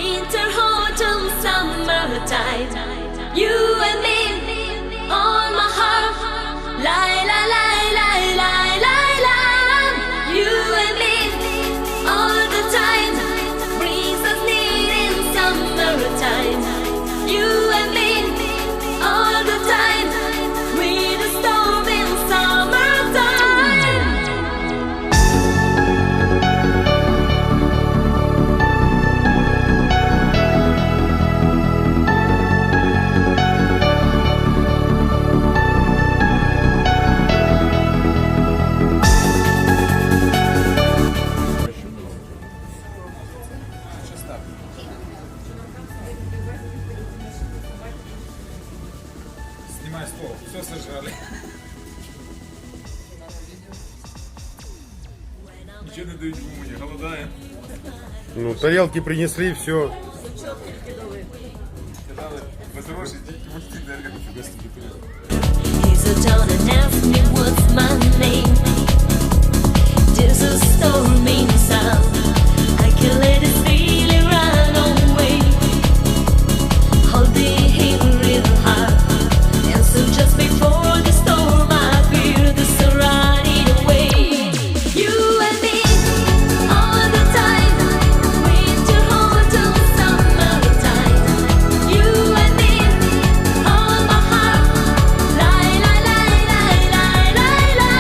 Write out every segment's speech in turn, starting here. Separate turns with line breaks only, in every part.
winter, autumn, summertime. You and me on my heart. Lie, lie, lie, lie, lie, lie, lie. You and me all the time. Brings us near in summertime. You and me all the time. With a storm in summertime.
Снимай стол, все сожрали. Ничего не дають кому, не голодаем.
Ну, тарелки принесли, все.
Сказали, безгроші тільки мужчини, як тебе собі.
He's a town and asked me what's my name. There's a storm inside. I can let it feel it run away. Holding him real hard. And so just before the storm, I feel the sun running away. You and me all the time. Winter, autumn, summertime. You and me on my heart. Lie, lie, lie, lie, lie, lie, lie.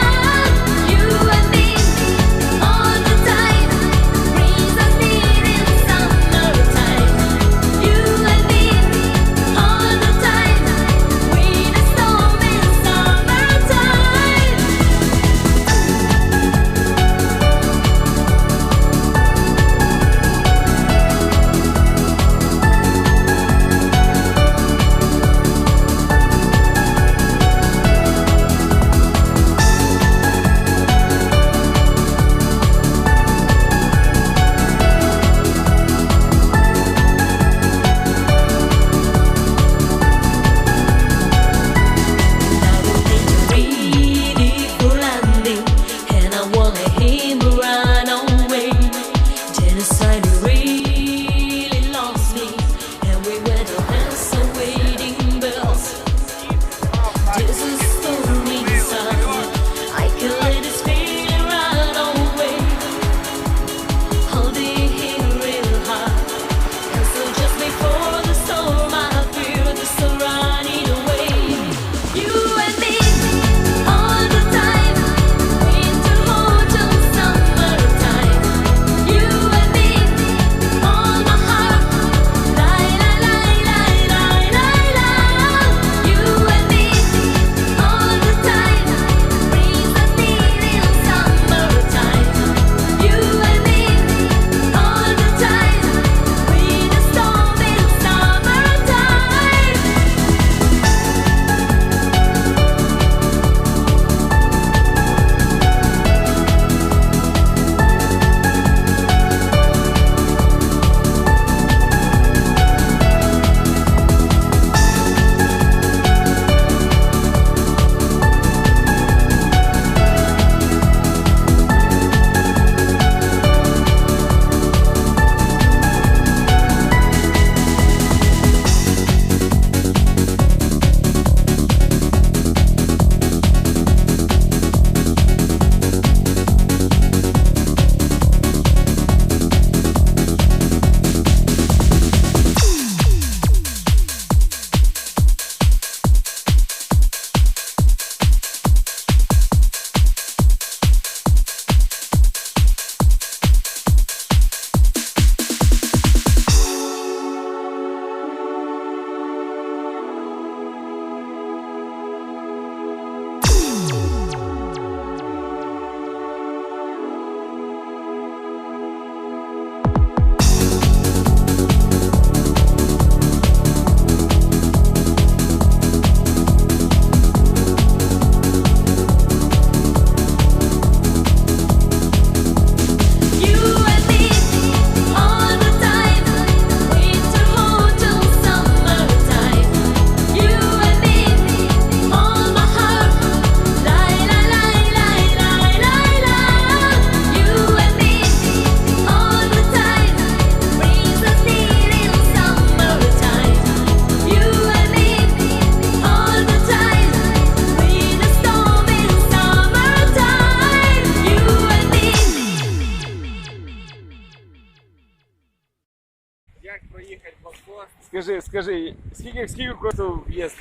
Скажи, скільки коштує в'їзд?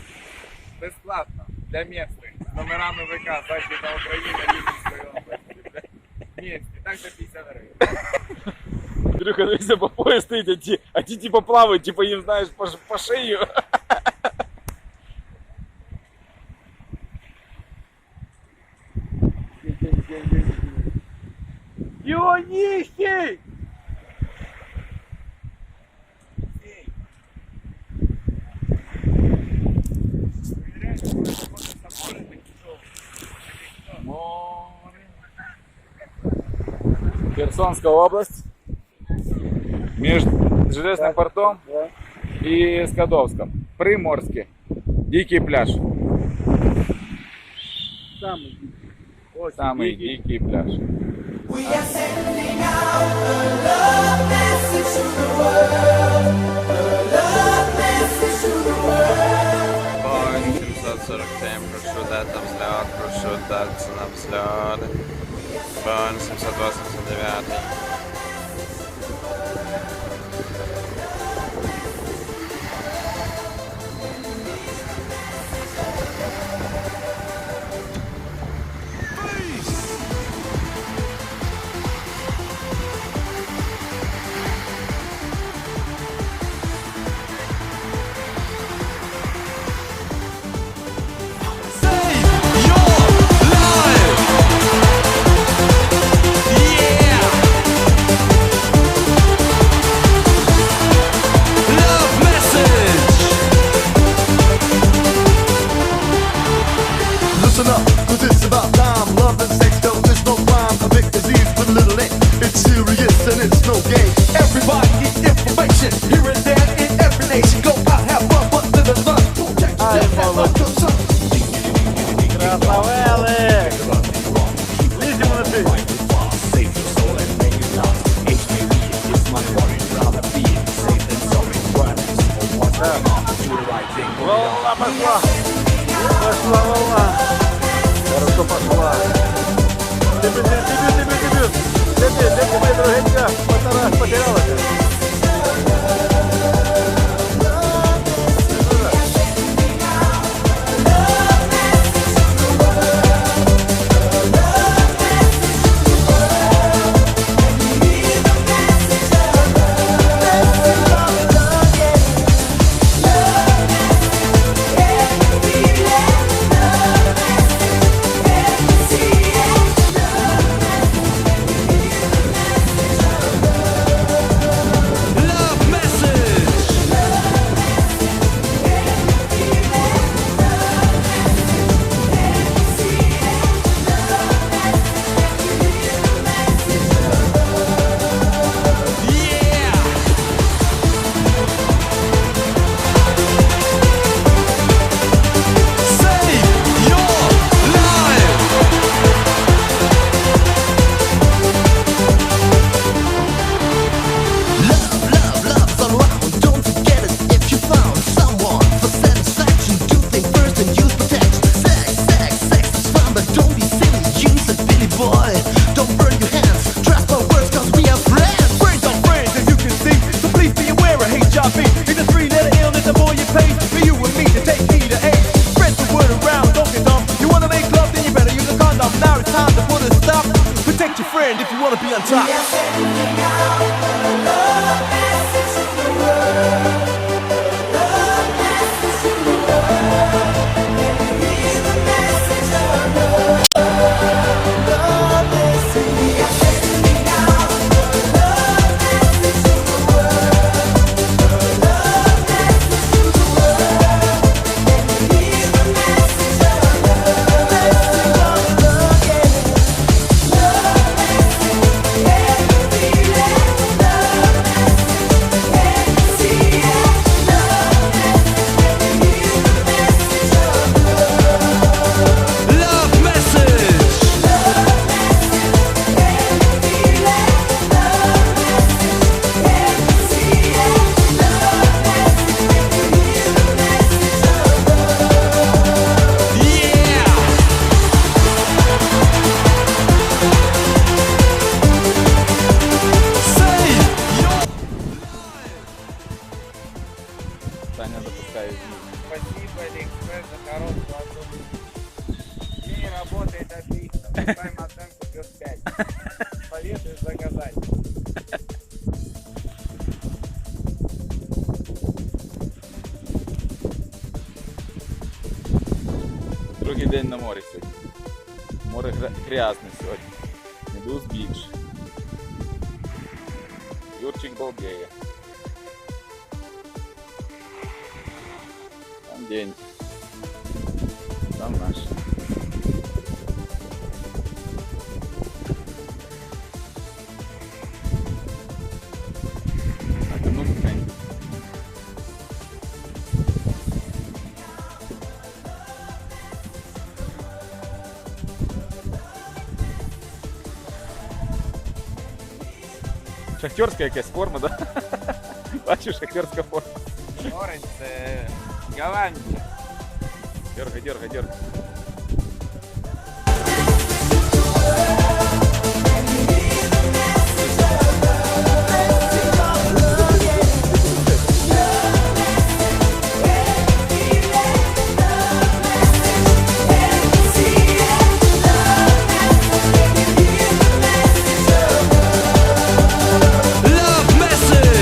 Безплатно, для місцевих, з номерами ВК, Західна Україна, Рівненської області. Місті, так за 50 гривень.
Андрюха, дивися, по пояс стоїть, а ті типа плавають, типа їм, знаєш, по шию. Ионихий! Херсонская область, между Железным портом и Скадовском. Приморське. Дикий пляж. Самый дикий пляж.
We are sending out a love message to the world. A love message to the world.
Boeing 747, прошу дати нам взльот, прошу дати нам взльот. Boeing 789.
Listen up, 'cause it's about time. Love and sex, though there's no rhyme. A big disease with a little ink. It's serious and it's no game. Everybody needs information. Here and there in every nation. Go out, have fun, but live and learn. Protect yourself, have fun, come son.
Красавели! Ліземо на ти! Волна пошла! Пошла волна! Хорошо пошла! Дебют, другенька, потерялася!
If you wanna be on top.
We are sending out a love message to the world. A love message to the world. Can you hear the message of love? Love message. We are sending out a love message to the world. A love message to the world. Can you hear the message of love? Message of love, yeah. Love message. Can you feel it?
еще 5. Советую заказать.
Другий день на морі сьогодні. Море грязне сьогодні. Медуз більше. Юрчик балдеє. Там день. Там наш. Так, ну тихенько. Шахтерська якась форма, да? Бачиш, шахтерська форма.
Оранж це Голландія.
Дергай, дергай, дергай.
Love message.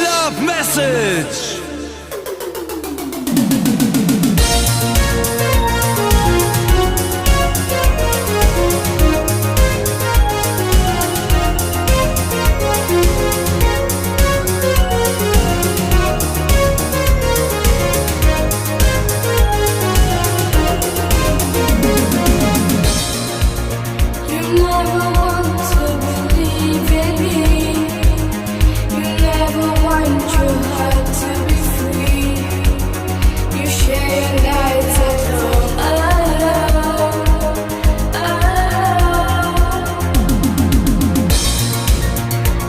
Love message.
You never want to believe in me. You never want your heart to be free. You share your nights alone, alone, alone.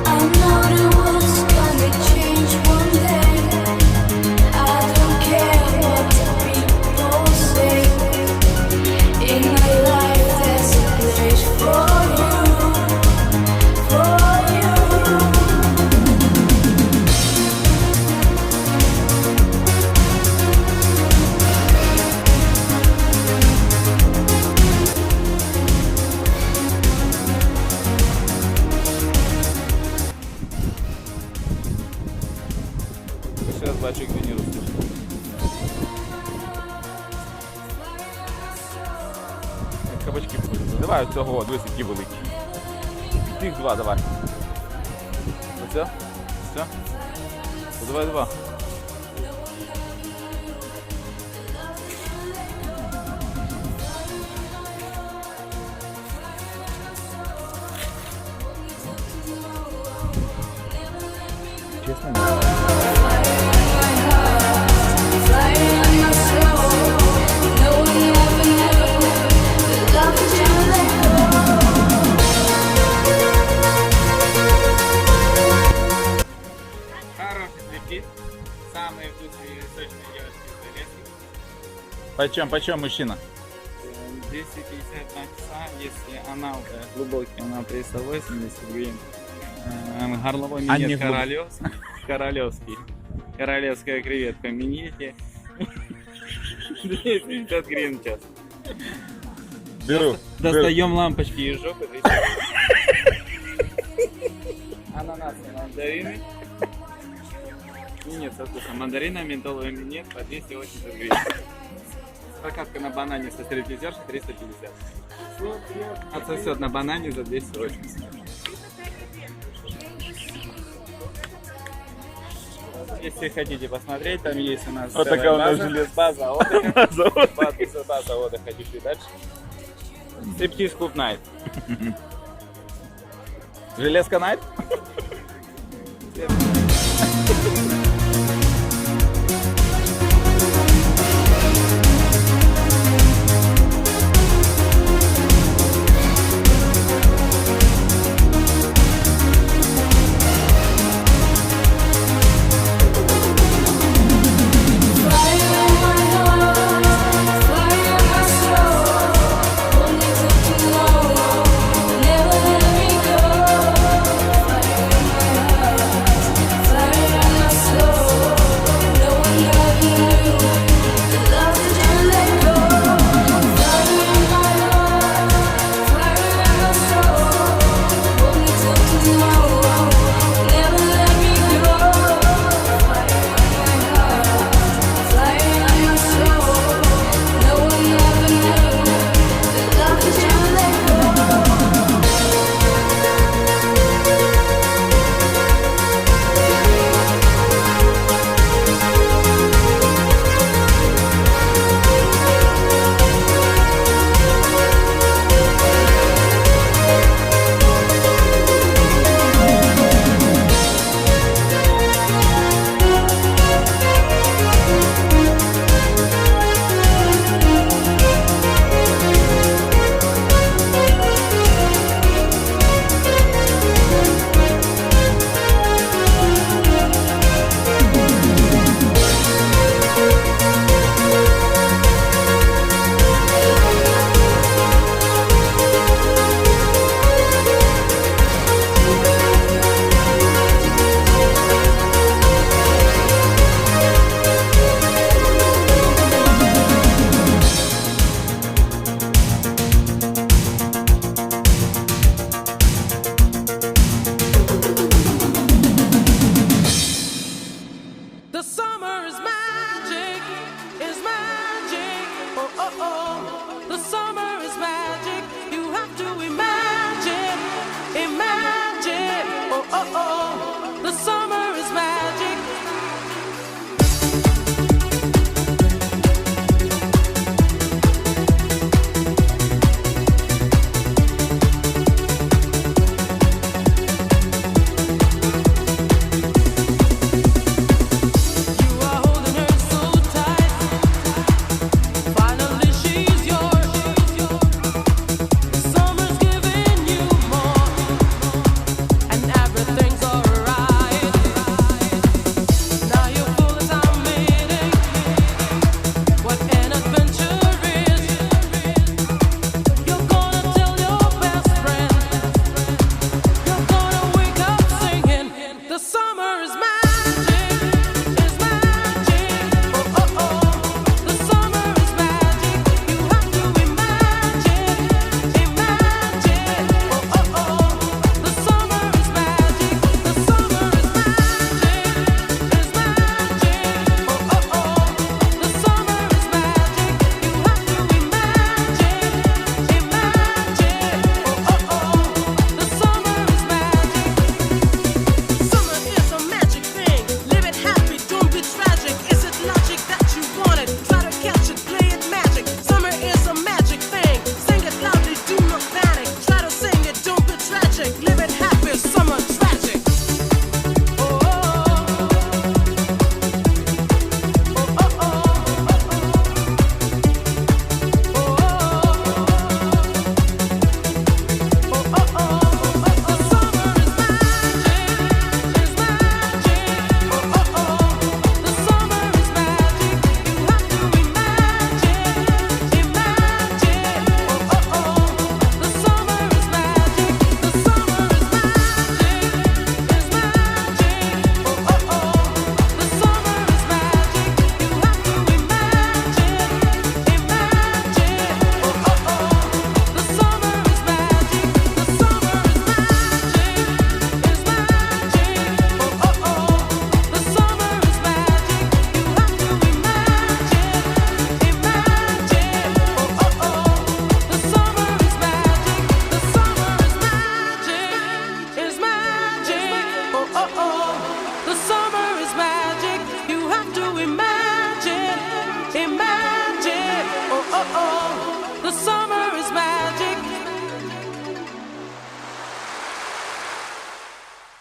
I know the world's gonna change one day. I don't care what people say. In my life there's a place for you, for you.
Ще раз бачу, як Венеру слышно. Як кабачки будуть. Давай цього, дивись, які великі. Тих два давай. Оце? Все? Ну, давай два. Чесно, ні.
Flying on my soul, no one ever knew the love that you let go.
Хороший цветик. Самые вкусные и сочные девочки в Залезке.
Почем, мужчина?
250 на часа, если она глубокий, она 380 гривен. Горловой
А не
минет
глубокий.
королевский. Королевская креветка в минете. 250 гривен в час.
Беру.
Достаем лампочки из жопы. Ананасы, мандарины. Минет со вкусом мандарина, ментоловый минет по 280 гривен. Прокатка на банане со стрельтизершей 350. Отсосет на банане за 280. Если хотите посмотреть, там есть у нас
Вот такая у нас
база отдыха. База отдыха чуть-чуть дальше. Стриптиз клуб найт.
Железка найт?